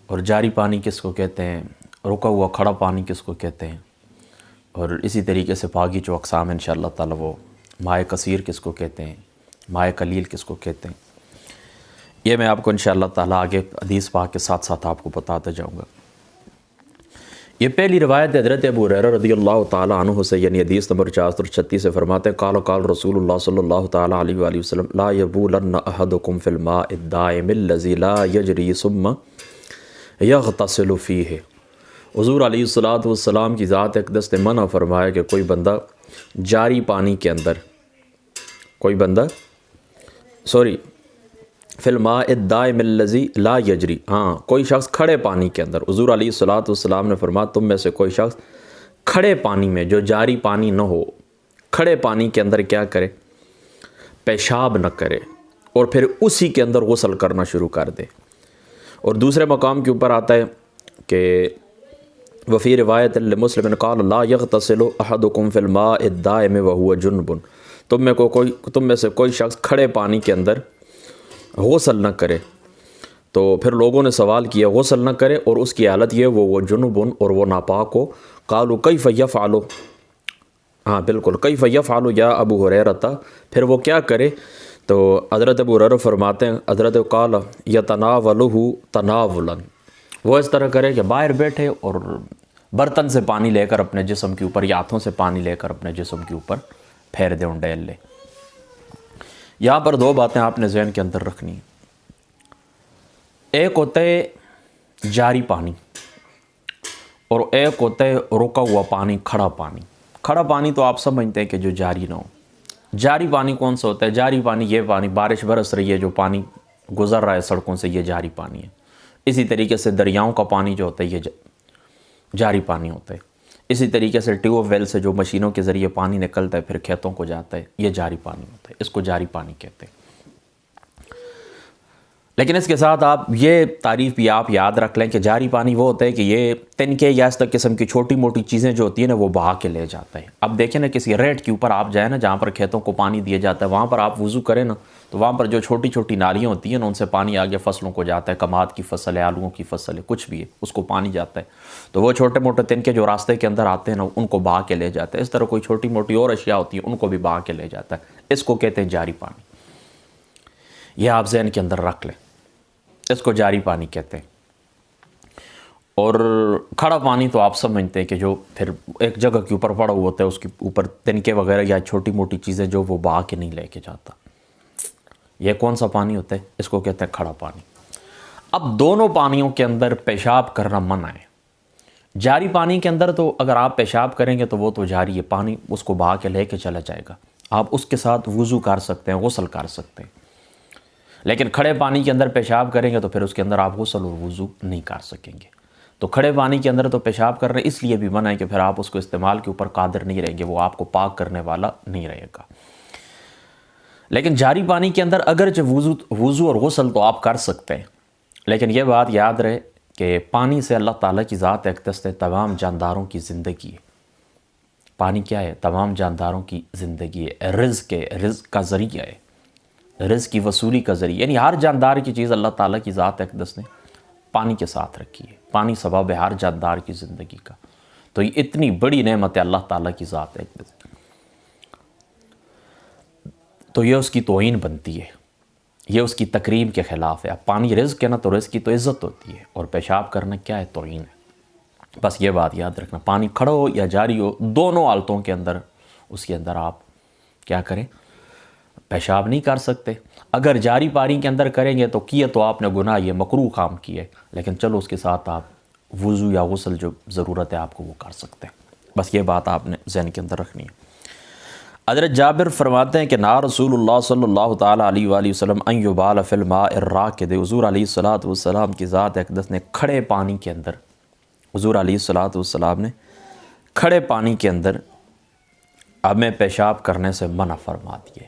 اور جاری پانی کس کو کہتے ہیں، رکا ہوا کھڑا پانی کس کو کہتے ہیں، اور اسی طریقے سے پاکی جو اقسام ہیں انشاءاللہ تعالی وہ مائع کثیر کس کو کہتے ہیں، مائع قلیل کس کو کہتے ہیں، یہ میں آپ کو انشاءاللہ تعالی آگے حدیث پاک کے ساتھ ساتھ آپ کو بتاتا جاؤں گا۔ یہ پہلی روایت حضرت ابو ہریرہ رضی اللہ تعالی عنہ سے، یعنی حدیث نمبر 436 سے فرماتے ہیں قال رسول اللہ صلی اللہ تعالی علیہ وآلہ وسلم لا یبولن احدکم فی الماء الدائم الذی لا یجری ثم یغتسل فیہ۔ حضور علیہ الصلوۃ کی ذات اقدس نے منع فرمایا کہ کوئی بندہ جاری پانی کے اندر، فی الماء الدائم الذی لا یجری، کوئی شخص کھڑے پانی کے اندر، حضور علیہ الصلوۃ نے فرمایا تم میں سے کوئی شخص کھڑے پانی میں، جو جاری پانی نہ ہو، کھڑے پانی کے اندر کیا کرے، پیشاب نہ کرے، اور پھر اسی کے اندر غسل کرنا شروع کر دے۔ اور دوسرے مقام کے اوپر آتا ہے کہ وفی روایت لمسلم قال لا یغتسل احدکم فی الماء الدائم وهو جنب، تم میں سے کوئی شخص کھڑے پانی کے اندر غسل نہ کرے۔ تو پھر لوگوں نے سوال کیا غسل نہ کرے اور اس کی حالت یہ وہ جنبن، اور وہ ناپاک ہو، قالوا کیف یفعل، بالکل کیف یفعل یا ابو ہریرہ، پھر وہ کیا کرے؟ تو حضرت ابو ہریرہ فرماتے ہیں حضرت قال یتناولہ تناولا، وہ اس طرح کرے کہ باہر بیٹھے اور برتن سے پانی لے کر اپنے جسم کے اوپر یا ہاتھوں سے پانی لے کر اپنے جسم کے اوپر پھیر دے، ڈیل لے۔ یہاں پر دو باتیں آپ نے ذہن کے اندر رکھنی ہیں، ایک ہوتا ہے جاری پانی اور ایک ہوتا ہے رکا ہوا پانی، کھڑا پانی۔ کھڑا پانی تو آپ سمجھتے ہیں کہ جو جاری نہ ہو۔ جاری پانی کون سا ہوتا ہے؟ جاری پانی یہ پانی، بارش برس رہی ہے جو پانی گزر رہا ہے سڑکوں سے، یہ جاری پانی ہے۔ اسی طریقے سے دریاؤں کا پانی جو ہوتا ہے یہ جاری پانی ہوتا ہے۔ اسی طریقے سے ٹیوب ویل سے جو مشینوں کے ذریعے پانی نکلتا ہے پھر کھیتوں کو جاتا ہے، یہ جاری پانی ہوتا ہے، اس کو جاری پانی کہتے ہیں۔ لیکن اس کے ساتھ آپ یہ تعریف بھی آپ یاد رکھ لیں کہ جاری پانی وہ ہوتا ہے کہ یہ تنکے یا اس طرح قسم کی چھوٹی موٹی چیزیں جو ہوتی ہیں نا وہ بہا کے لے جاتا ہے۔ اب دیکھیں نا کسی ریٹ کے اوپر آپ جائیں نا جہاں پر کھیتوں کو پانی دیا جاتا ہے، وہاں پر آپ وضو کریں نا تو وہاں پر جو چھوٹی چھوٹی نالیاں ہوتی ہیں نا ان سے پانی آگے فصلوں کو جاتا ہے، کماد کی فصل ہے، آلوؤں کی فصل ہے، کچھ بھی ہے، اس کو پانی جاتا ہے۔ تو وہ چھوٹے موٹے تنکے جو راستے کے اندر آتے ہیں نا ان کو بہا کے لے جاتا ہے۔ اس طرح کوئی چھوٹی موٹی اور اشیاء ہوتی ہیں ان کو بھی بہا کے لے جاتا ہے، اس کو کہتے ہیں جاری پانی۔ یہ آپ ذہن کے اندر رکھ لیں، اس کو جاری پانی کہتے ہیں۔ اور کھڑا پانی تو آپ سمجھتے ہیں کہ جو پھر ایک جگہ کے اوپر پڑا ہوا ہوتا ہے، اس کے اوپر تنکے وغیرہ یا چھوٹی موٹی چیزیں جو وہ بہا کے نہیں لے کے جاتا، یہ کون سا پانی ہوتا ہے؟ اس کو کہتے ہیں کھڑا پانی۔ اب دونوں پانیوں کے اندر پیشاب کرنا منع ہے۔ جاری پانی کے اندر تو اگر آپ پیشاب کریں گے تو وہ تو جاری ہے، پانی اس کو بہا کے لے کے چلا جائے گا، آپ اس کے ساتھ وضو کر سکتے ہیں، غسل کر سکتے ہیں۔ لیکن کھڑے پانی کے اندر پیشاب کریں گے تو پھر اس کے اندر آپ غسل اور وضو نہیں کر سکیں گے۔ تو کھڑے پانی کے اندر تو پیشاب کر رہے اس لیے بھی منع ہے کہ پھر آپ اس کو استعمال کے اوپر قادر نہیں رہیں گے، وہ آپ کو پاک کرنے والا نہیں رہے گا۔ لیکن جاری پانی کے اندر اگرچہ وضو اور غسل تو آپ کر سکتے ہیں، لیکن یہ بات یاد رہے کہ پانی سے اللہ تعالیٰ کی ذات اقدس ہے، تمام جانداروں کی زندگی ہے۔ پانی کیا ہے؟ تمام جانداروں کی زندگی ہے، رزق کا ذریعہ ہے، رزق کی وصولی کا ذریعہ، یعنی ہر جاندار کی چیز اللہ تعالیٰ کی ذات اقدس نے پانی کے ساتھ رکھی ہے۔ پانی سبب ہے ہر جاندار کی زندگی کا، تو یہ اتنی بڑی نعمت ہے اللہ تعالیٰ کی ذات اقدس، تو یہ اس کی توہین بنتی ہے، یہ اس کی تکریم کے خلاف ہے۔ اب پانی رزق ہے نا، تو رزق کی تو عزت ہوتی ہے، اور پیشاب کرنا کیا ہے؟ توہین ہے۔ بس یہ بات یاد رکھنا، پانی کھڑا ہو یا جاری ہو، دونوں حالتوں کے اندر اس کے اندر آپ کیا کریں؟ پیشاب نہیں کر سکتے۔ اگر جاری پانی کے اندر کریں گے تو کیے تو آپ نے گناہ، یہ مکروہ کام کیے، لیکن چلو اس کے ساتھ آپ وضو یا غسل جو ضرورت ہے آپ کو وہ کر سکتے ہیں۔ بس یہ بات آپ نے ذہن کے اندر رکھنی ہے۔ حضرت جابر فرماتے ہیں کہ نا رسول اللہ صلی اللہ تعالیٰ علیہ وآلہ وسلم ان یبال فی الماء الراکد، حضور علیہ الصلوۃ کی ذات اقدس نے کھڑے پانی کے اندر، حضور علیہ الصلوۃ نے کھڑے پانی کے اندر ہمیں پیشاب کرنے سے منع فرما دیے۔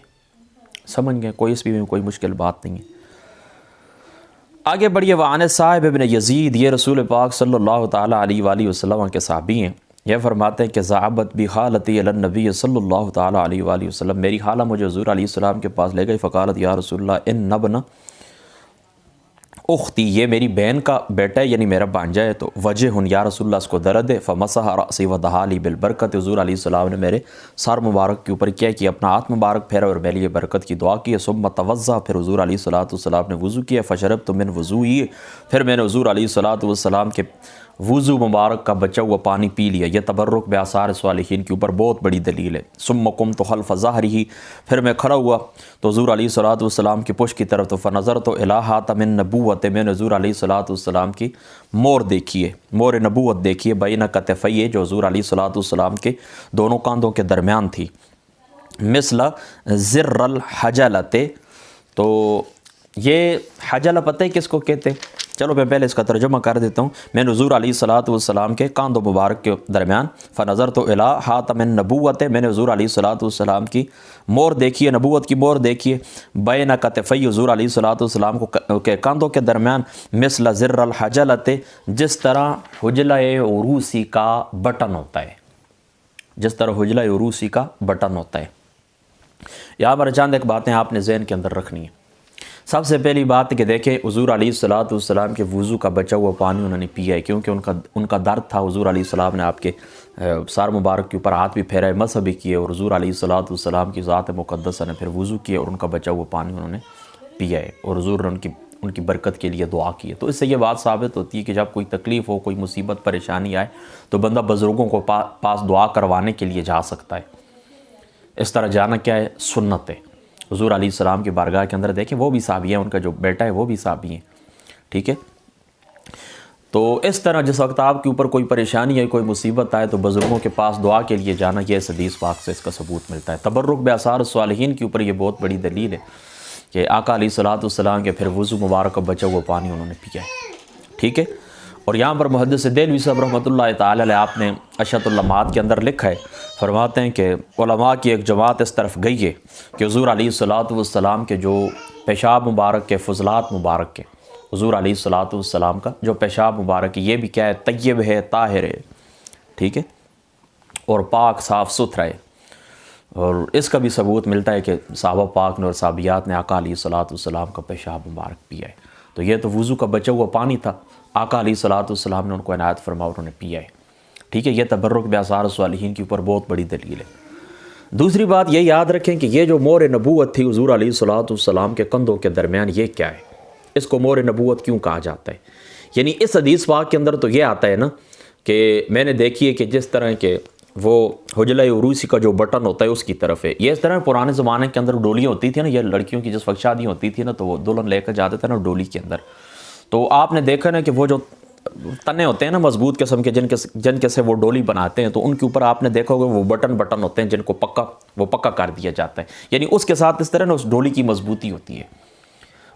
سمجھ گئے؟ کوئی اس میں کوئی مشکل بات نہیں ہے۔ آگے بڑھیے، وعن صاحب ابن یزید، یہ رسول پاک صلی اللہ تعالیٰ علیہ وآلہ وسلم کے صحابی ہیں، یہ فرماتے ہیں کہ ذعبت بھی خالتی علی النبی صلی اللہ تعالیٰ علیہ وآلہ وسلم، میری خالہ مجھے حضور علیہ السلام کے پاس لے گئی، فقالت یا رسول اللہ ان ابن اختی یہ میری بہن کا بیٹا ہے یعنی میرا بانجا ہے، تو وجہ یا رسول اللہ اس کو درد ہے، فمسح رأسی ودعا لی بالبرکت، حضور علیہ السلام نے میرے سر مبارک کے اوپر کیا کہ اپنا ہاتھ مبارک پھیرا اور میرے لیے برکت کی دعا کی، ثم توضأ، پھر حضور علیہ السلام نے وضو کیا، فشربت من وضوئی، پھر میں نے حضور علیہ السلام کے وضو مبارک کا بچا ہوا پانی پی لیا۔ یہ تبرک بآثار صالحین کے اوپر بہت بڑی دلیل ہے۔ ثم قمت خلف ظہرہ، پھر میں کھڑا ہوا تو حضور علیہ السلام کی پشت کی طرف، تو فنظرت الی خاتم النبوۃ، میں نے حضور علیہ السلام کی مور دیکھی ہے، مور نبوت دیکھی ہے، بین کتفیہ، جو حضور علیہ السلام کے دونوں کاندھوں کے درمیان تھی، مثل زر الحجلۃ، تو یہ حجلہ پتہ ہے کس کو کہتے ہیں؟ چلو میں پہلے اس کا ترجمہ کر دیتا ہوں۔ میں نے حضور علیہ السلام کے کاندھوں مبارک کے درمیان، فنظرت الی خاتم النبوۃ، میں نے حضور علیہ السلام کی مور دیکھی ہے، نبوت کی مور دیکھی ہے، بین کتفی، حضور علیہ السلام کے کاندھوں کے درمیان، مثل زر الحجلۃ، جس طرح حجلہ عروسی کا بٹن ہوتا ہے، جس طرح حجلہ عروسی کا بٹن ہوتا ہے۔ یہاں پر چند ایک باتیں آپ نے ذہن کے اندر رکھنی ہیں۔ سب سے پہلی بات کہ دیکھیں حضور علیہ السلام کے وضو کا بچا ہوا پانی انہوں نے پیا ہے، کیونکہ ان کا درد تھا۔ حضور علیہ السلام نے آپ کے سر مبارک کے اوپر ہاتھ بھی پھیرا ہے، مسح بھی کیے، اور حضور علیہ السلام کی ذات مقدسہ نے پھر وضو کیا اور ان کا بچا ہوا پانی انہوں نے پیا ہے، اور حضور نے ان کی برکت کے لیے دعا کی ہے۔ تو اس سے یہ بات ثابت ہوتی ہے کہ جب کوئی تکلیف ہو، کوئی مصیبت پریشانی آئے، تو بندہ بزرگوں کو پاس دعا کروانے کے لیے جا سکتا ہے۔ اس طرح جانا کیا ہے؟ سنت ہے۔ حضور علیہ السلام کی بارگاہ کے اندر دیکھیں وہ بھی صحابی ہیں، ان کا جو بیٹا ہے وہ بھی صحابی ہیں، ٹھیک ہے۔ تو اس طرح جس وقت آپ کے اوپر کوئی پریشانی ہے، کوئی مصیبت آئے، تو بزرگوں کے پاس دعا کے لیے جانا، یہ حدیث پاک سے اس کا ثبوت ملتا ہے۔ تبرک بآثار صالحین کے اوپر یہ بہت بڑی دلیل ہے کہ آقا علیہ السلام کے پھر وضو مبارک کا بچا ہوا پانی انہوں نے پیا ہے، ٹھیک ہے۔ اور یہاں پر محدث دہلوی صاحب رحمۃ اللہ تعالی علیہ آپ نے اشرۃ اللمعات کے اندر لکھا ہے، فرماتے ہیں کہ علماء کی ایک جماعت اس طرف گئی ہے کہ حضور علیہ السلام کے جو پیشاب مبارک کے فضلات مبارک کے، حضور علیہ السلام کا جو پیشاب مبارک ہے، یہ بھی کیا ہے؟ طیب ہے، طاہر ہے، ٹھیک ہے، اور پاک صاف ستھرا ہے۔ اور اس کا بھی ثبوت ملتا ہے کہ صحابہ پاک نے اور صحابیات نے آقا علیہ السلام کا پیشاب مبارک پیا ہے۔ تو یہ تو وضو کا بچا ہوا پانی تھا، آقا علیہ السلام نے ان کو عنایت فرمایا اور انہوں نے پیا ہے، ٹھیک ہے۔ یہ تبرک بآثار صالحین کے اوپر بہت بڑی دلیل ہے۔ دوسری بات یہ یاد رکھیں کہ یہ جو مور نبوت تھی حضور علیہ السلام کے کندھوں کے درمیان، یہ کیا ہے؟ اس کو مور نبوت کیوں کہا جاتا ہے؟ یعنی اس حدیث پاک کے اندر تو یہ آتا ہے نا کہ میں نے دیکھی ہے کہ جس طرح کہ وہ حجلہ عروسی کا جو بٹن ہوتا ہے اس کی طرف ہے، یہ اس طرح پرانے زمانے کے اندر ڈولیاں ہوتی تھی نا، یہ لڑکیوں کی جس وقت شادی ہوتی تھی نا، تو وہ دلہن لے کر جاتے تھے نا ڈولی کے اندر، تو آپ نے دیکھا نا کہ وہ جو تنے ہوتے ہیں نا مضبوط قسم کے، جن کے سے وہ ڈولی بناتے ہیں، تو ان کے اوپر آپ نے دیکھا ہوگا وہ بٹن ہوتے ہیں جن کو پکا کر دیا جاتا ہے، یعنی اس کے ساتھ اس طرح نا اس ڈولی کی مضبوطی ہوتی ہے،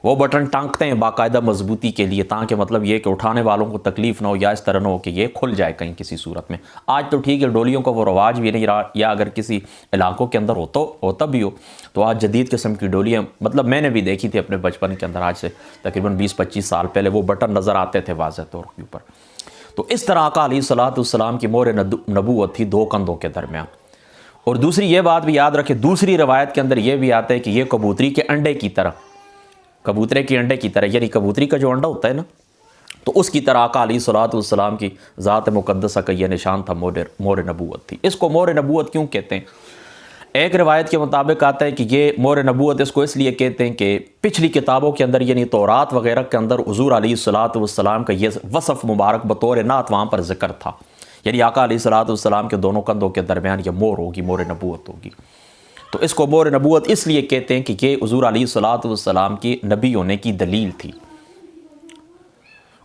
وہ بٹن ٹانکتے ہیں باقاعدہ مضبوطی کے لیے، تاکہ مطلب یہ کہ اٹھانے والوں کو تکلیف نہ ہو، یا اس طرح نہ ہو کہ یہ کھل جائے کہیں کسی صورت میں۔ آج تو ٹھیک ہے ڈولیوں کا وہ رواج بھی نہیں رہا، یا اگر کسی علاقوں کے اندر ہوتا بھی ہو تو آج جدید قسم کی ڈولیاں، مطلب میں نے بھی دیکھی تھی اپنے بچپن کے اندر، آج سے تقریباً 20-25 سال پہلے وہ بٹن نظر آتے تھے واضح طور کے اوپر۔ تو اس طرح آقا علیہ السلام کی مور نبوت تھی دو کندھوں کے درمیان۔ اور دوسری یہ بات بھی یاد رکھے، دوسری روایت کے اندر یہ بھی آتا ہے کہ یہ کبوتری کے انڈے کی طرح، کبوترے کے انڈے کی طرح، یعنی کبوتری کا جو انڈا ہوتا ہے نا، تو اس کی طرح آقا علیہ السلام کی ذات مقدسہ کا یہ نشان تھا، مور نبوت تھی۔ اس کو مور نبوت کیوں کہتے ہیں؟ ایک روایت کے مطابق آتا ہے کہ یہ مور نبوت اس کو اس لیے کہتے ہیں کہ پچھلی کتابوں کے اندر، یعنی تورات وغیرہ کے اندر، حضور علیہ السلام کا یہ وصف مبارک بطور نعت وہاں پر ذکر تھا، یعنی آقا علیہ السلام کے دونوں کندھوں کے درمیان یہ مور ہوگی، مور نبوت ہوگی۔ تو اس کو مور نبوت اس لیے کہتے ہیں کہ یہ حضور علیہ السلام کی نبی ہونے کی دلیل تھی۔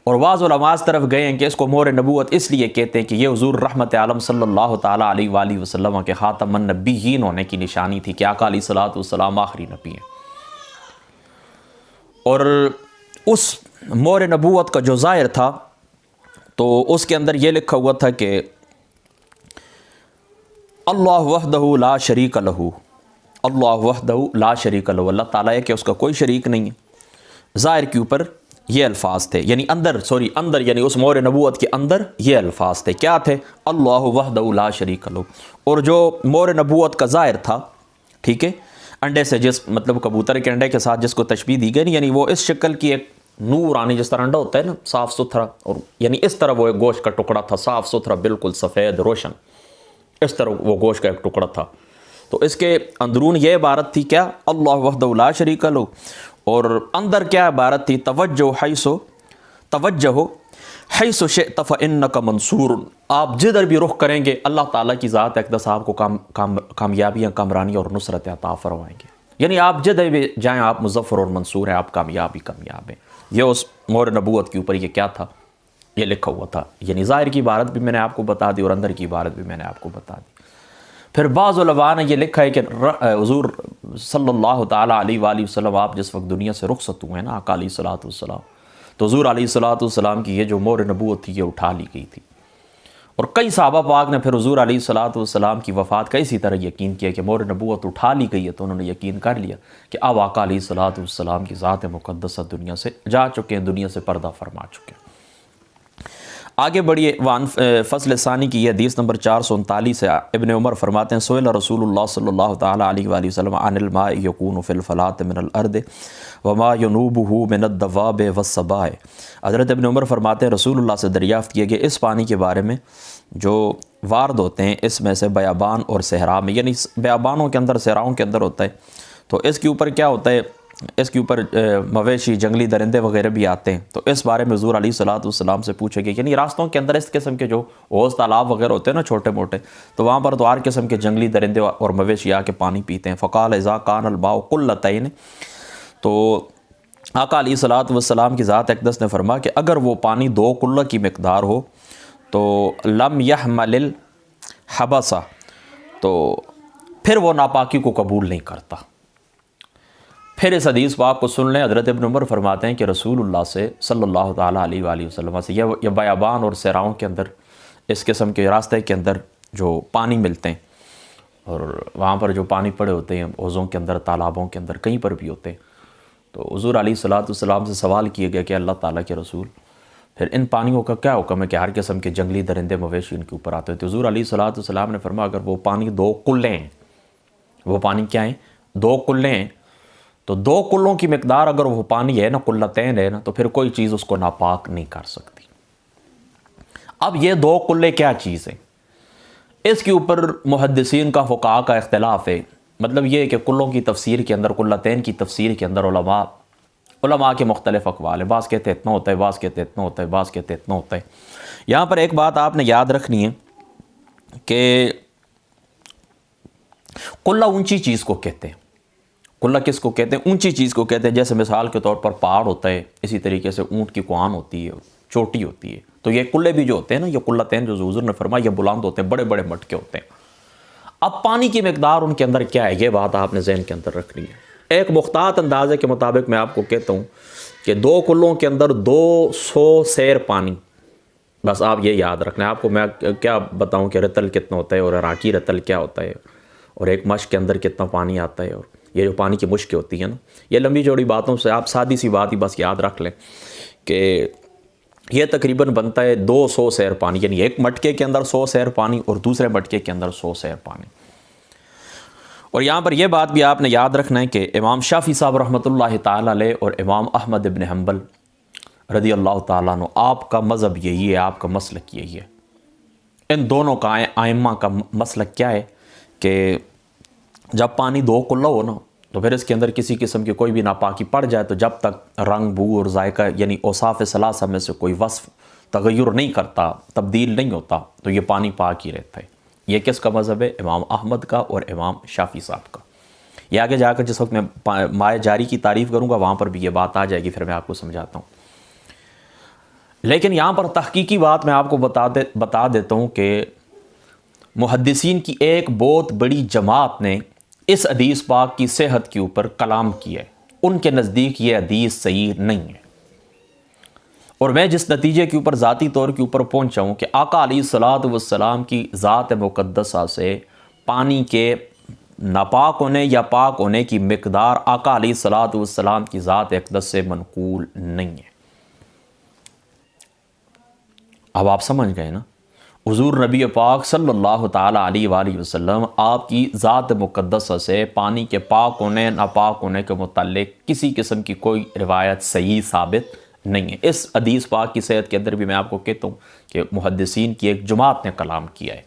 اور بعض علماء اس طرف گئے ہیں کہ اس کو مور نبوت اس لیے کہتے ہیں کہ یہ حضور رحمت عالم صلی اللہ تعالیٰ علیہ وآلہ وسلم کے خاتم النبیین ہونے کی نشانی تھی، کہ آقا علیہ السلام آخری نبی ہیں۔ اور اس مور نبوت کا جو ظاہر تھا تو اس کے اندر یہ لکھا ہوا تھا کہ اللہ وحدہ لا شریک لہ، اللہ وحدہ لا شریک لہ، اللہ تعالیٰ ہے کہ اس کا کوئی شریک نہیں ہے۔ ظاہر کے اوپر یہ الفاظ تھے، یعنی اندر یعنی اس مور نبوت کے اندر یہ الفاظ تھے، کیا تھے؟ اللہ وحدہ لا شریک لہ۔ اور جو مور نبوت کا ظاہر تھا، ٹھیک ہے، انڈے سے، جس مطلب کبوتر کے انڈے کے ساتھ جس کو تشبیہ دی گئی، یعنی وہ اس شکل کی ایک نورانی، جس طرح انڈا ہوتا ہے نا صاف ستھرا، اور یعنی اس طرح وہ ایک گوشت کا ٹکڑا تھا، صاف ستھرا بالکل سفید روشن، اس طرح وہ گوشت کا ایک ٹکڑا تھا۔ تو اس کے اندرون یہ عبارت تھی کیا؟ اللہ وحدہ لا شریک لہ، اور اندر کیا عبارت تھی؟ توجہ حیث شئت فإنک منصور، آپ جدھر بھی رخ کریں گے اللہ تعالیٰ کی ذات اقدس آپ کو کامیابیاں، کامرانی اور نصرت عطا فرمائیں گے۔ یعنی آپ جدھر بھی جائیں آپ مظفر اور منصور ہیں، آپ کامیاب ہیں۔ یہ اس مہر نبوت کے اوپر یہ کیا تھا؟ یہ لکھا ہوا تھا۔ یعنی ظاہر کی عبارت بھی میں نے آپ کو بتا دی اور اندر کی عبارت بھی میں نے آپ کو بتا دی۔ پھر بعض علماء نے یہ لکھا ہے کہ حضور صلی اللہ تعالیٰ علیہ وآلہ وسلم آپ جس وقت دنیا سے رخصت ہوئے ہیں نا آقا علیہ الصلوۃ والسلام، تو حضور علیہ الصلوۃ والسلام کی یہ جو مہر نبوت تھی یہ اٹھا لی گئی تھی، اور کئی صحابہ پاک نے پھر حضور علیہ الصلوۃ والسلام کی وفات کا اسی طرح یقین کیا کہ مہر نبوت اٹھا لی گئی ہے، تو انہوں نے یقین کر لیا کہ اب آقا علیہ الصلوۃ والسلام کی ذات مقدسہ دنیا سے جا چکے ہیں، دنیا سے پردہ فرما چکے ہیں۔ آگے بڑھیے، وان فصل ثانی کی یہ حدیث نمبر 439 ہے۔ ابن عمر فرماتے ہیں سئل رسول اللہ صلی اللہ تعالیٰ علیہ وآلہ وسلم عن الماء یکون فی الفلاۃ من الارض وما ینوبہ من الدواب والسباع۔ حضرت ابن عمر فرماتے ہیں رسول اللہ سے دریافت کیے گئے اس پانی کے بارے میں جو وارد ہوتے ہیں اس میں سے بیابان اور صحرا میں، یعنی بیابانوں کے اندر، صحراؤں کے اندر ہوتا ہے، تو اس کے اوپر کیا ہوتا ہے؟ اس کے اوپر مویشی، جنگلی درندے وغیرہ بھی آتے ہیں، تو اس بارے میں حضور علیہ الصلوۃ والسلام سے پوچھے گئے، یعنی راستوں کے اندر اس قسم کے جو حوض تالاب وغیرہ ہوتے ہیں نا چھوٹے موٹے، تو وہاں پر تو ہر قسم کے جنگلی درندے اور مویشی آ کے پانی پیتے ہیں۔ فقال اذا کان الماء قلتین، تو آقا علیہ الصلوۃ والسلام کی ذات اقدس نے فرمایا کہ اگر وہ پانی 2 قلہ کی مقدار ہو تو لم یحمل الحبس، تو پھر وہ ناپاکی کو قبول نہیں کرتا۔ پھر اس حدیث پاک کو سن لیں، حضرت ابن عمر فرماتے ہیں کہ رسول اللہ سے صلی اللہ تعالیٰ علیہ وآلہ وسلم سے یہ بیابان اور صحراؤں کے اندر، اس قسم کے راستے کے اندر جو پانی ملتے ہیں، اور وہاں پر جو پانی پڑے ہوتے ہیں حوضوں کے اندر، تالابوں کے اندر، کہیں پر بھی ہوتے ہیں، تو حضور علیہ الصلوۃ والسلام سے سوال کیا گیا کہ اللہ تعالیٰ کے رسول پھر ان پانیوں کا کیا حکم ہے کہ ہر قسم کے جنگلی درندے مویشی ان کے اوپر آتے ہیں؟ تو حضور علیہ الصلوۃ والسلام نے فرمایا اگر وہ پانی 2 قلے ہیں، وہ پانی کیا ہیں؟ 2 قلے ہیں، تو 2 قلوں کی مقدار اگر وہ پانی ہے نا، قلتین ہے نا، تو پھر کوئی چیز اس کو ناپاک نہیں کر سکتی۔ اب یہ 2 قلے کیا چیز ہیں؟ اس کے اوپر محدثین کا، فقہاء کا اختلاف ہے۔ مطلب یہ ہے کہ قلوں کی تفسیر کے اندر، قلتین کی تفسیر کے اندر علماء کے مختلف اقوال ہیں، بعض کہتے اتنا ہوتا ہے، بعض کہتے اتنا ہوتا ہے، بعض کہتے اتنا ہوتا ہے۔ یہاں پر ایک بات آپ نے یاد رکھنی ہے کہ قلہ اونچی چیز کو کہتے ہیں۔ قلہ کس کو کہتے ہیں؟ اونچی چیز کو کہتے ہیں۔ جیسے مثال کے طور پر پہاڑ ہوتا ہے، اسی طریقے سے اونٹ کی کوہان ہوتی ہے، چوٹی ہوتی ہے، تو یہ قلے بھی جو ہوتے ہیں نا، یہ قلتین جو حضور نے فرمایا یہ بلند ہوتے ہیں، بڑے بڑے مٹکے ہوتے ہیں۔ اب پانی کی مقدار ان کے اندر کیا ہے، یہ بات آپ نے ذہن کے اندر رکھنی ہے۔ ایک مختلط اندازے کے مطابق میں آپ کو کہتا ہوں کہ 2 قلوں کے اندر 200 سیر پانی، بس آپ یہ یاد رکھنا ہے۔ آپ کو میں کیا بتاؤں کہ رتل کتنا ہوتا ہے اور عراقی رتل کیا ہوتا ہے، اور ایک مشق کے اندر کتنا پانی آتا ہے، اور یہ جو پانی کی مشقیں ہوتی ہیں نا، یہ لمبی چوڑی باتوں سے آپ سادی سی بات ہی بس یاد رکھ لیں کہ یہ تقریباً بنتا ہے 200 سیر پانی، یعنی ایک مٹکے کے اندر 100 سیر پانی اور دوسرے مٹکے کے اندر 100 سیر پانی۔ اور یہاں پر یہ بات بھی آپ نے یاد رکھنا ہے کہ امام شافعی صاحب رحمۃ اللہ تعالیٰ علیہ اور امام احمد ابن حنبل رضی اللہ تعالیٰ عنہ، آپ کا مذہب یہی ہے، آپ کا مسلک یہی ہے۔ ان دونوں کا ائمہ کا مسلک کیا ہے کہ جب پانی 2 قلہ ہو نا، تو پھر اس کے اندر کسی قسم کی کوئی بھی ناپاکی پڑ جائے تو جب تک رنگ، بو اور ذائقہ یعنی اوصاف ثلاثہ میں سے کوئی وصف تغیر نہیں کرتا، تبدیل نہیں ہوتا، تو یہ پانی پاک ہی رہتا ہے۔ یہ کس کا مذہب ہے؟ امام احمد کا اور امام شافعی صاحب کا۔ یہ آگے جا کر جس وقت میں مائع جاری کی تعریف کروں گا وہاں پر بھی یہ بات آ جائے گی، پھر میں آپ کو سمجھاتا ہوں۔ لیکن یہاں پر تحقیقی بات میں آپ کو بتا دیتا ہوں کہ محدثین کی ایک بہت بڑی جماعت نے اس حدیث پاک کی صحت کے اوپر کلام کیا ہے۔ ان کے نزدیک یہ حدیث صحیح نہیں ہے، اور میں جس نتیجے کے اوپر ذاتی طور کے اوپر پہنچا ہوں کہ آقا علیہ الصلوۃ والسلام کی ذات مقدسہ سے پانی کے ناپاک ہونے یا پاک ہونے کی مقدار آقا علیہ الصلوۃ والسلام کی ذات اقدس سے منقول نہیں ہے۔ اب آپ سمجھ گئے نا، حضور نبی پاک صلی اللہ تعالیٰ علیہ وآلہ وسلم آپ کی ذات مقدسہ سے پانی کے پاک ہونے ناپاک ہونے کے متعلق کسی قسم کی کوئی روایت صحیح ثابت نہیں ہے۔ اس حدیث پاک کی صحت کے اندر بھی میں آپ کو کہتا ہوں کہ محدثین کی ایک جماعت نے کلام کیا ہے،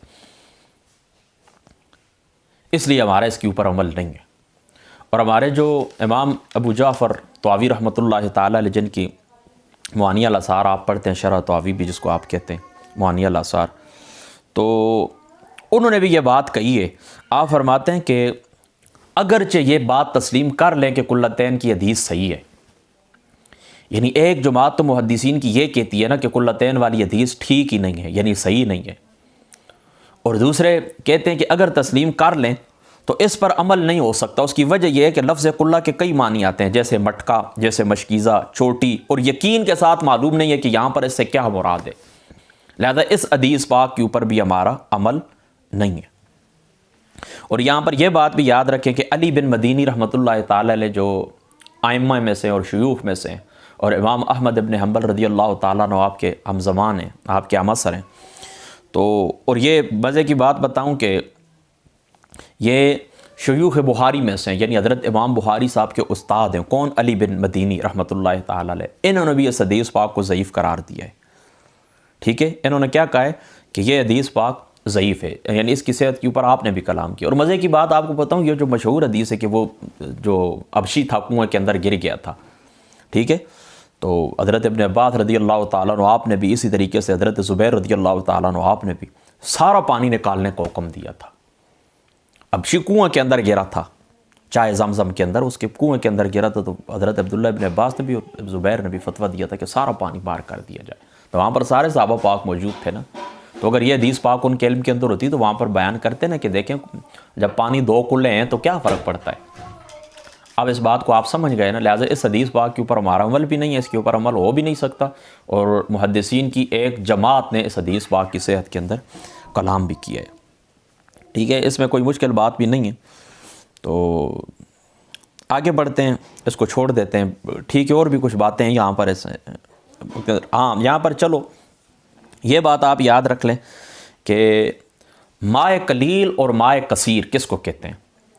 اس لیے ہمارا اس کے اوپر عمل نہیں ہے۔ اور ہمارے جو امام ابو جعفر طحاوی رحمۃ اللہ تعالیٰ علیہ، جن کی معانی الاثار آپ پڑھتے ہیں، شرح طحاوی بھی جس کو آپ کہتے ہیں معانی الاثار، تو انہوں نے بھی یہ بات کہی ہے۔ آپ فرماتے ہیں کہ اگرچہ یہ بات تسلیم کر لیں کہ قلتین کی حدیث صحیح ہے، یعنی ایک جماعت تو محدثین کی یہ کہتی ہے نا کہ قلتین والی حدیث ٹھیک ہی نہیں ہے، یعنی صحیح نہیں ہے، اور دوسرے کہتے ہیں کہ اگر تسلیم کر لیں تو اس پر عمل نہیں ہو سکتا۔ اس کی وجہ یہ ہے کہ لفظ قلہ کے کئی معنی آتے ہیں، جیسے مٹکا، جیسے مشکیزہ، چوٹی، اور یقین کے ساتھ معلوم نہیں ہے کہ یہاں پر اس سے کیا مراد ہے، لہذا اس حدیث پاک کے اوپر بھی ہمارا عمل نہیں ہے۔ اور یہاں پر یہ بات بھی یاد رکھیں کہ علی بن مدینی رحمۃ اللہ تعالی علیہ جو ائمہ میں سے اور شیوخ میں سے ہیں، اور امام احمد ابن حنبل رضی اللہ تعالیٰ عنہ آپ کے ہمزمان ہیں، آپ کے ہمعصر ہیں، تو اور یہ مزے کی بات بتاؤں کہ یہ شیوخ بخاری میں سے ہیں، یعنی حضرت امام بخاری صاحب کے استاد ہیں۔ کون؟ علی بن مدینی رحمۃ اللہ تعالی علیہ۔ انہوں نے بھی اس حدیث پاک کو ضعیف قرار دیا ہے، ٹھیک ہے۔ انہوں نے کیا کہا ہے کہ یہ حدیث پاک ضعیف ہے، یعنی اس کی صحت کے اوپر آپ نے بھی کلام کیا۔ اور مزے کی بات آپ کو بتاؤں، یہ جو مشہور حدیث ہے کہ وہ جو حبشی تھا کنویں کے اندر گر گیا تھا، ٹھیک ہے، تو حضرت ابن عباس رضی اللہ تعالیٰ عنہ آپ نے بھی اسی طریقے سے حضرت زبیر رضی اللہ تعالیٰ عنہ آپ نے بھی سارا پانی نکالنے کو حکم دیا تھا۔ حبشی کنویں کے اندر گرا تھا، چائے زمزم کے اندر، اس کے کنویں کے اندر گرا تھا، تو حضرت عبداللہ ابن عباس نے بھی اور زبیر نے بھی فتویٰ دیا تھا کہ سارا پانی باہر کر دیا جائے۔ تو وہاں پر سارے صحابہ پاک موجود تھے نا، تو اگر یہ حدیث پاک ان کے علم کے اندر ہوتی تو وہاں پر بیان کرتے نا کہ دیکھیں جب پانی دو کلے ہیں تو کیا فرق پڑتا ہے۔ اب اس بات کو آپ سمجھ گئے نا، لہٰذا اس حدیث پاک کے اوپر ہمارا عمل بھی نہیں ہے، اس کے اوپر عمل ہو بھی نہیں سکتا، اور محدثین کی ایک جماعت نے اس حدیث پاک کی صحت کے اندر کلام بھی کیا ہے، ٹھیک ہے، اس میں کوئی مشکل بات بھی نہیں ہے۔ تو آگے بڑھتے ہیں، اس کو چھوڑ دیتے ہیں، ٹھیک ہے۔ اور بھی کچھ باتیں ہیں یہاں پر، ہاں یہاں پر چلو یہ بات آپ یاد رکھ لیں کہ مائع قلیل اور مائع کثیر کس کو کہتے ہیں۔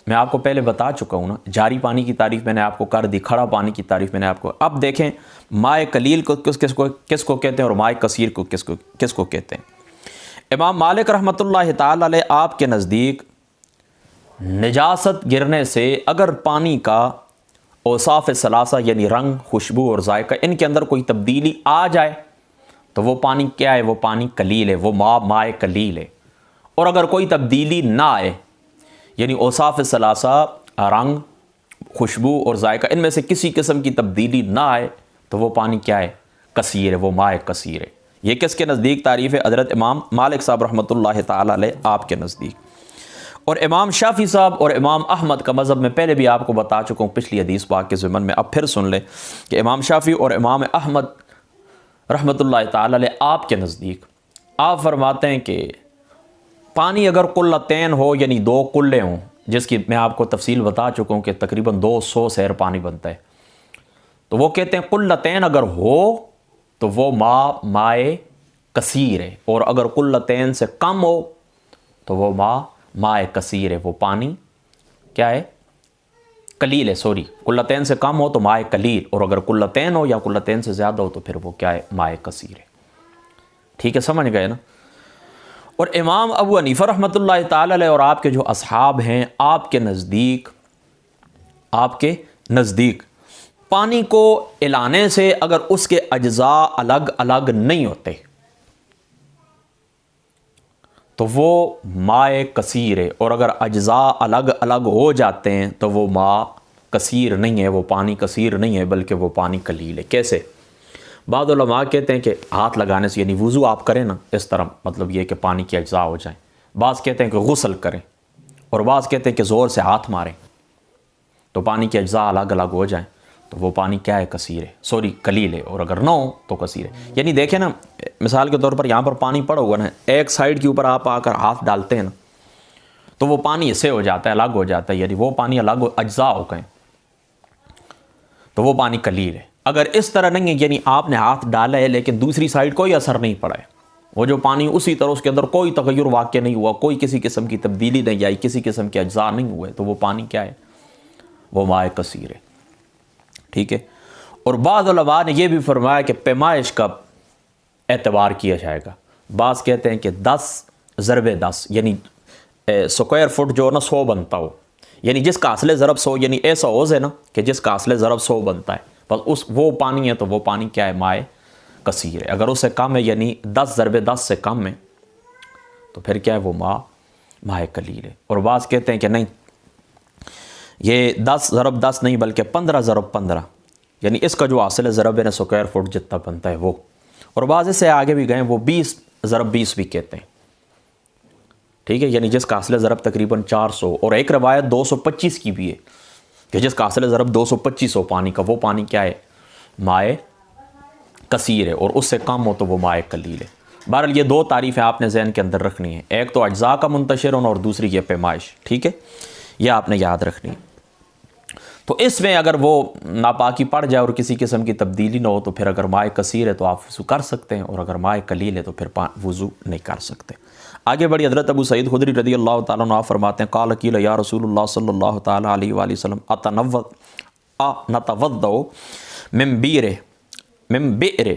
میں آپ کو پہلے بتا چکا ہوں نا، جاری پانی کی تعریف میں نے آپ کو کر دی، کھڑا پانی کی تعریف میں نے آپ کو۔ اب دیکھیں مائع قلیل کو کس کو کہتے ہیں اور مائع کثیر کو کس کو کہتے ہیں۔ امام مالک رحمۃ اللہ تعالی علیہ آپ کے نزدیک نجاست گرنے سے اگر پانی کا اوصاف ثلاثہ یعنی رنگ، خوشبو اور ذائقہ ان کے اندر کوئی تبدیلی آ جائے تو وہ پانی کیا ہے؟ وہ پانی قلیل ہے، وہ مائع قلیل ہے۔ اور اگر کوئی تبدیلی نہ آئے، یعنی اوصاف ثلاثہ، رنگ، خوشبو اور ذائقہ ان میں سے کسی قسم کی تبدیلی نہ آئے تو وہ پانی کیا ہے؟ کثیر ہے، وہ مائع کثیر ہے۔ یہ کس کے نزدیک تعریف ہے؟ حضرت امام مالک صاحب رحمۃ اللہ تعالی علیہ آپ کے نزدیک۔ اور امام شافعی صاحب اور امام احمد کا مذہب میں پہلے بھی آپ کو بتا چکا ہوں پچھلی حدیث پاک کے ضمن میں، اب پھر سن لیں کہ امام شافعی اور امام احمد رحمۃ اللہ تعالی علیہ آپ کے نزدیک آپ فرماتے ہیں کہ پانی اگر قلتین ہو، یعنی دو قلے ہوں، جس کی میں آپ کو تفصیل بتا چکا ہوں کہ تقریباً 200 سیر پانی بنتا ہے، تو وہ کہتے ہیں قلتین اگر ہو تو وہ مائع کثیر ہے، اور اگر قلتین سے کم ہو تو وہ مائع کثیر ہے، وہ پانی کیا ہے؟ قلیل ہے، سوری، قلتین سے کم ہو تو مائع قلیل، اور اگر قلتین ہو یا قلتین سے زیادہ ہو تو پھر وہ کیا ہے؟ مائع کثیر ہے، ٹھیک ہے، سمجھ گئے نا۔ اور امام ابو حنیفہ رحمۃ اللہ تعالی علیہ اور آپ کے جو اصحاب ہیں، آپ کے نزدیک پانی کو الانے سے اگر اس کے اجزاء الگ الگ نہیں ہوتے تو وہ مائع کثیر ہے، اور اگر اجزاء الگ الگ ہو جاتے ہیں تو وہ ماء کثیر نہیں ہے، وہ پانی کثیر نہیں ہے، بلکہ وہ پانی قلیل ہے۔ کیسے؟ بعض علماء کہتے ہیں کہ ہاتھ لگانے سے، یعنی وضو آپ کریں نا اس طرح، مطلب یہ کہ پانی کے اجزاء ہو جائیں۔ بعض کہتے ہیں کہ غسل کریں، اور بعض کہتے ہیں کہ زور سے ہاتھ ماریں تو پانی کے اجزاء الگ الگ ہو جائیں تو وہ پانی کیا ہے؟ کثیر ہے، سوری قلیل ہے، اور اگر نہ ہو تو کثیر ہے۔ یعنی دیکھیں نا، مثال کے طور پر یہاں پر پانی پڑا ہوا نا، ایک سائیڈ کے اوپر آپ آ کر ہاتھ ڈالتے ہیں نا تو وہ پانی اس سے ہو جاتا ہے، الگ ہو جاتا ہے، یعنی وہ پانی الگ اجزاء ہو گئے تو وہ پانی قلیل ہے۔ اگر اس طرح نہیں ہے، یعنی آپ نے ہاتھ ڈالا ہے لیکن دوسری سائیڈ کوئی اثر نہیں پڑا ہے، وہ جو پانی اسی طرح اس کے اندر کوئی تغیر واقع نہیں ہوا، کوئی کسی قسم کی تبدیلی نہیں آئی، کسی قسم کے اجزاء نہیں ہوئے، تو وہ پانی کیا ہے؟ وہ مائع کثیر ہے، ٹھیک ہے۔ اور بعض علماء نے یہ بھی فرمایا کہ پیمائش کا اعتبار کیا جائے گا. بعض کہتے ہیں کہ 10 × 10 یعنی سکوائر فٹ جو نا 100 بنتا ہو, یعنی جس کا اصل ضرب 100, یعنی ایسا حوض ہے نا کہ جس کا اصل ضرب 100 بنتا ہے, بس وہ پانی ہے تو وہ پانی کیا ہے, مائع کثیر ہے. اگر اس سے کم ہے یعنی 10 ضرب 10 سے کم ہے تو پھر کیا ہے, وہ مائع قلیل ہے. اور بعض کہتے ہیں کہ نہیں, یہ 10 ضرب 10 نہیں بلکہ 15 ضرب 15, یعنی اس کا جو اصل ضرب ہے نا سکوائر فٹ جتنا بنتا ہے وہ. اور بعض سے آگے بھی گئے, وہ 20 ضرب 20 بھی کہتے ہیں, ٹھیک ہے, یعنی جس کا اصل ضرب تقریباً 400. اور ایک روایت 225 کی بھی ہے کہ جس کا اصل ضرب 225 ہو پانی کا, وہ پانی کیا ہے, مائع کثیر ہے, اور اس سے کم ہو تو وہ مائع قلیل ہے. بہرحال یہ 2 تعریفیں آپ نے ذہن کے اندر رکھنی ہیں, ایک تو اجزاء کا منتشر ہونا اور دوسری یہ پیمائش, ٹھیک ہے, یہ آپ نے یاد رکھنی ہے. تو اس میں اگر وہ ناپاکی پڑ جائے اور کسی قسم کی تبدیلی نہ ہو تو پھر اگر مائع کثیر ہے تو آپ وضو کر سکتے ہیں, اور اگر مائع قلیل ہے تو پھر وضو نہیں کر سکتے. آگے بڑھی حضرت ابو سعید خدری رضی اللہ تعالیٰ عنہ فرماتے ہیں, قال قیل یا رسول اللہ صلی اللہ تعالیٰ علیہ وآلہ وسلم نتوضأ من بئر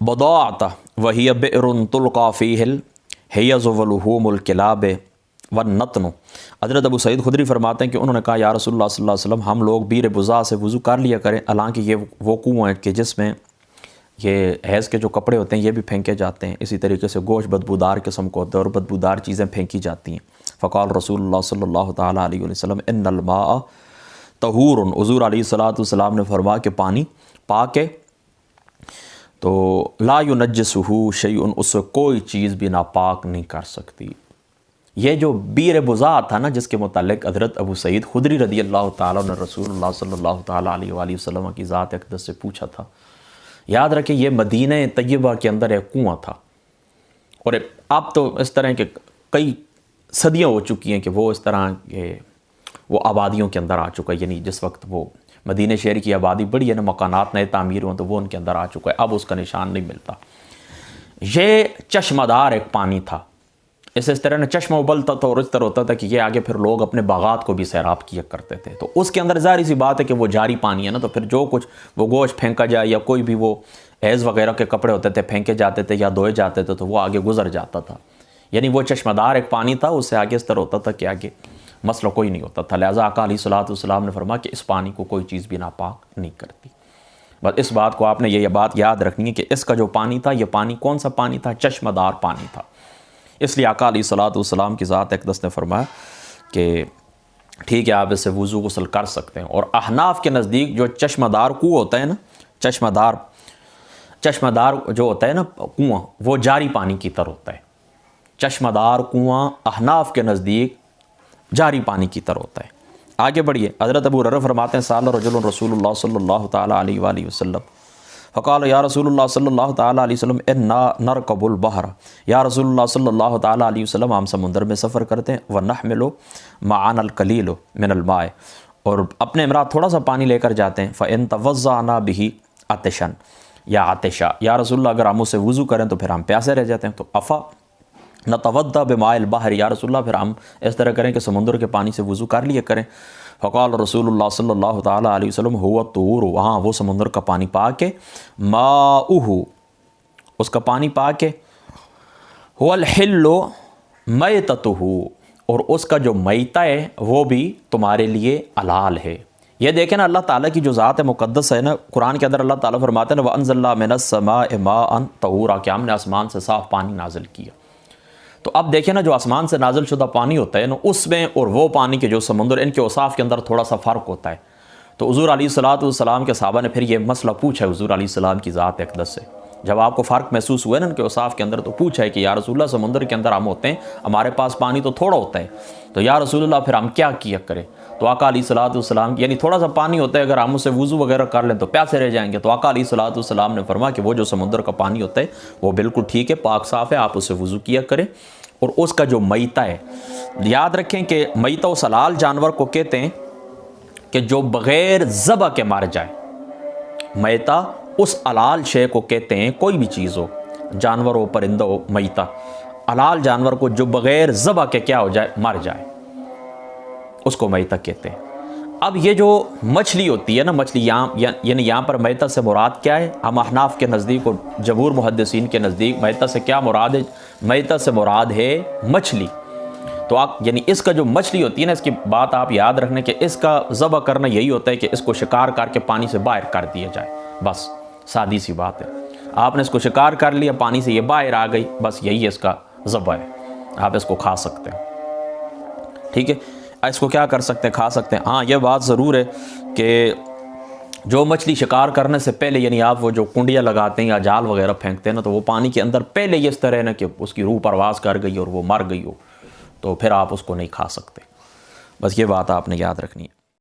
بضاعۃ وہی بئر تلقى فیہ الحیض ولحوم الکلاب والنتن. حضرت ابو سعید خدری فرماتے ہیں کہ انہوں نے کہا, یا رسول اللہ صلی اللہ علیہ وسلم, ہم لوگ بئر بضاع سے وضو کر لیا کریں, حالانکہ یہ وہ کنواں ہے کہ جس میں یہ حیض کے جو کپڑے ہوتے ہیں یہ بھی پھینکے جاتے ہیں, اسی طریقے سے گوشت بدبودار قسم کو ہوتا ہے اور بدبودار چیزیں پھینکی جاتی ہیں. فقال رسول اللہ صلی اللہ تعالیٰ علیہ وسلم ان الماء طہور, حضور علیہ الصلوۃ والسلام نے فرمایا کہ پانی پاک ہے, تو لا ینجسہ شیء, اس سے کوئی چیز بھی ناپاک نہیں کر سکتی. یہ جو بئر بضاع تھا نا, جس کے متعلق حضرت ابو سعید خدری رضی اللہ تعالیٰ نے رسول اللہ صلی اللہ تعالیٰ علیہ وآلہ وسلم کی ذات اقدس سے پوچھا تھا, یاد رکھیں یہ مدینہ طیبہ کے اندر ایک کنواں تھا, اور اب تو اس طرح کے کئی صدیاں ہو چکی ہیں کہ وہ اس طرح کے وہ آبادیوں کے اندر آ چکا ہے. یعنی جس وقت وہ مدینہ شہر کی آبادی بڑی ہے نا, مکانات نئے تعمیر ہوں تو وہ ان کے اندر آ چکا ہے, اب اس کا نشان نہیں ملتا. یہ چشمہ دار ایک پانی تھا, اس طرح نہ چشمہ ابلتا تھا اور اس طرح ہوتا تھا کہ یہ آگے پھر لوگ اپنے باغات کو بھی سیراب کیا کرتے تھے. تو اس کے اندر ظاہری سی بات ہے کہ وہ جاری پانی ہے نا, تو پھر جو کچھ وہ گوشت پھینکا جائے یا کوئی بھی وہ حیض وغیرہ کے کپڑے ہوتے تھے پھینکے جاتے تھے یا دھوئے جاتے تھے تو وہ آگے گزر جاتا تھا. یعنی وہ چشمہ دار ایک پانی تھا, اس سے آگے اس طرح ہوتا تھا کہ آگے مسئلہ کوئی نہیں ہوتا تھا. لہٰذا آقا علیہ الصلوۃ والسلام نے فرمایا کہ اس پانی کو کوئی چیز بھی ناپاک نہیں کرتی. بس اس بات کو آپ نے یہ بات یاد رکھنی ہے کہ اس کا جو پانی تھا, یہ پانی کون سا پانی تھا, چشمہ دار پانی تھا. اس لیے آقا علیہ الصلوۃ والسلام کی ذات اقدس نے فرمایا کہ ٹھیک ہے آپ اس سے وضو غسل کر سکتے ہیں. اور احناف کے نزدیک جو چشمہ دار کنواں ہوتا ہے نا, چشمہ دار جو ہوتا ہے نا کنواں, وہ جاری پانی کی طرح ہوتا ہے. چشمہ دار کنواں احناف کے نزدیک جاری پانی کی طرح ہوتا ہے. آگے بڑھیے, حضرت ابو ہریرہ فرماتے ہیں سال رجل رسول اللہ صلی اللہ تعالیٰ علیہ وآلہ وسلم فقال یا رسول اللہ صلی اللہ تعالیٰ علیہ وسلم انا نرکب البحر, یا رسول اللہ صلی اللہ تعالیٰ علیہ وسلم ہم سمندر میں سفر کرتے ہیں, ونحمل معنا القلیل من الماء, اور اپنے امراض تھوڑا سا پانی لے کر جاتے ہیں. فإن توضأنا به عطشا یا عطشا, یا رسول اللہ اگر ہم اسے وضو کریں تو پھر ہم پیاسے رہ جاتے ہیں. تو افا نتوضأ بماء البحر, یا رسول اللہ پھر ہم اس طرح کریں کہ سمندر کے پانی سے وضو کر لیا کریں. فقال رسول اللہ صلی اللہ تعالیٰ علیہ وسلم هو الطہور, وہاں وہ سمندر کا پانی پاک ہے, ماؤہ اس کا پانی پاک ہے, هو الحل میتتہ, اور اس کا جو میتہ ہے وہ بھی تمہارے لیے حلال ہے. یہ دیکھیں نا اللہ تعالیٰ کی جو ذات مقدس ہے نا, قرآن کے اندر اللہ تعالیٰ فرماتے ہیں وَأَنزَلْنَا مِنَ السَّمَاءِ مَاءً طَهُورًا, کہ ہم نے آسمان سے صاف پانی نازل کیا. تو اب دیکھیں نا جو آسمان سے نازل شدہ پانی ہوتا ہے نا, اس میں اور وہ پانی کے جو سمندر, ان کے اوصاف کے اندر تھوڑا سا فرق ہوتا ہے. تو حضور علیہ الصلوۃ والسلام کے صحابہ نے پھر یہ مسئلہ پوچھا حضور علیہ السلام کی ذات اقدس سے. جب آپ کو فرق محسوس ہوا نا ان کے اوصاف کے اندر, تو پوچھا ہے کہ یا رسول اللہ سمندر کے اندر ہم ہوتے ہیں, ہمارے پاس پانی تو تھوڑا ہوتا ہے, تو یا رسول اللہ پھر ہم کیا کیا کریں. تو آقا علیہ الصلوۃ والسلام یعنی تھوڑا سا پانی ہوتا ہے, اگر ہم اسے وضو وغیرہ کر لیں تو پیاسے رہ جائیں گے. تو آقا علیہ الصلوۃ والسلام نے فرمایا کہ وہ جو سمندر کا پانی ہوتا ہے وہ بالکل ٹھیک ہے, پاک صاف ہے, آپ اسے وضو کیا کریں. اور اس کا جو میتہ ہے, یاد رکھیں کہ میتہ اس حلال جانور کو کہتے ہیں کہ جو بغیر ذبح کے مر جائے. میتہ اس حلال شے کو کہتے ہیں, کوئی بھی چیز ہو, جانور ہو, پرندہ ہو, میتہ حلال جانور کو جو بغیر ذبح کے کیا ہو جائے, مر جائے, اس کو میتہ کہتے ہیں. اب یہ جو مچھلی ہوتی ہے نا، مچھلی یعنی یہاں پر میتہ سے مراد کیا ہے؟ ہم احناف کے نزدیک اور جمہور محدثین کے نزدیک میتہ سے کیا مراد ہے؟ میتہ سے مراد ہے مچھلی۔ تو آپ یعنی اس کا جو مچھلی ہوتی ہے نا، اس کی بات آپ یاد رکھنے کہ اس کا ذبح کرنا یہی ہوتا ہے کہ اس کو شکار کر کے پانی سے باہر کر دیا جائے، بس سادی سی بات ہے۔ آپ نے اس کو شکار کر لیا، پانی سے یہ باہر آ گئی، بس یہی اس کا ذبح ہے، آپ اس کو کھا سکتے ہیں، ٹھیک ہے۔ اس کو کیا کر سکتے ہیں؟ کھا سکتے ہیں۔ ہاں یہ بات ضرور ہے کہ جو مچھلی شکار کرنے سے پہلے، یعنی آپ وہ جو کنڈیاں لگاتے ہیں یا جال وغیرہ پھینکتے ہیں نا، تو وہ پانی کے اندر پہلے یہ اس طرح ہے نا کہ اس کی روح پرواز کر گئی اور وہ مر گئی ہو، تو پھر آپ اس کو نہیں کھا سکتے، بس یہ بات آپ نے یاد رکھنی ہے۔